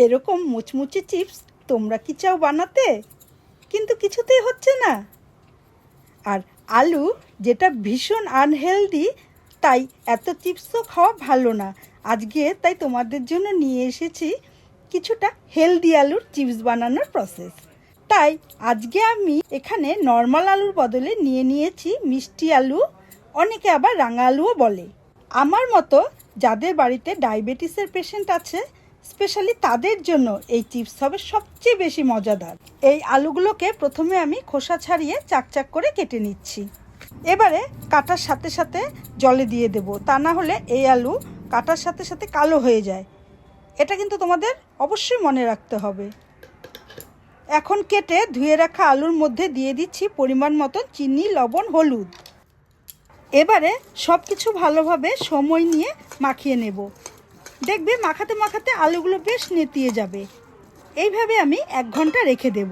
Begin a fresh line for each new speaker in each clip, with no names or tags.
এরকম মুচমুচে চিপস তোমরা কি চাও বানাতে, কিন্তু কিছুতেই হচ্ছে না। আর আলু যেটা ভীষণ আনহেলদি, তাই এত চিপসও খাওয়া ভালো না। আজকে তাই তোমাদের জন্য নিয়ে এসেছি কিছুটা হেলদি আলুর চিপস বানানোর প্রসেস। তাই আজকে আমি এখানে নর্মাল আলুর বদলে নিয়ে নিয়েছি মিষ্টি আলু, অনেকে আবার রাঙা আলুও বলে। আমার মতো যাদের বাড়িতে ডায়াবেটিসের পেশেন্ট আছে, স্পেশালি তাদের জন্য এই চিপস হবে সবচেয়ে বেশি মজাদার। এই আলুগুলোকে প্রথমে আমি খোসা ছাড়িয়ে চাকচাক করে কেটে নিচ্ছি। এবারে কাটার সাথে সাথে জলে দিয়ে দেব, তা না হলে এই আলু কাটার সাথে সাথে কালো হয়ে যায়। এটা কিন্তু তোমাদের অবশ্যই মনে রাখতে হবে। এখন কেটে ধুয়ে রাখা আলুর মধ্যে দিয়ে দিচ্ছি পরিমাণ মতো চিনি, লবণ, হলুদ। এবারে সব কিছু ভালোভাবে সময় নিয়ে মাখিয়ে নেব। দেখবে মাখাতে মাখাতে আলুগুলো বেশ নেতিয়ে যাবে। এইভাবে আমি 1 ঘন্টা রেখে দেব।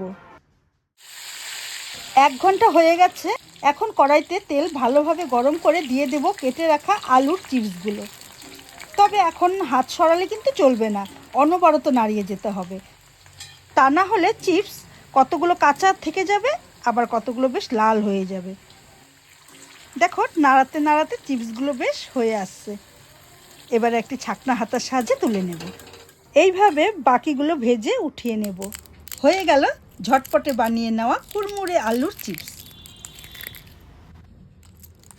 1 ঘন্টা হয়ে গেছে। এখন কড়াইতে তেল ভালোভাবে গরম করে দিয়ে দেব কেটে রাখা আলুর চিপসগুলো। তবে এখন হাত সরালে কিন্তু চলবে না, অনবরত নাড়িয়ে যেতে হবে। তা না হলে চিপস কতগুলো কাঁচা থেকে যাবে, আবার কতগুলো বেশ লাল হয়ে যাবে। দেখো নাড়াতে নাড়াতে চিপসগুলো বেশ হয়ে আসছে। এবারে একটি ছাকনা হাতার সাহায্যে তুলে নেব। এইভাবে বাকিগুলো ভেজে উঠিয়ে নেব। হয়ে গেল ঝটপটে বানিয়ে নেওয়া কুড়মুড়ে আলুর চিপস।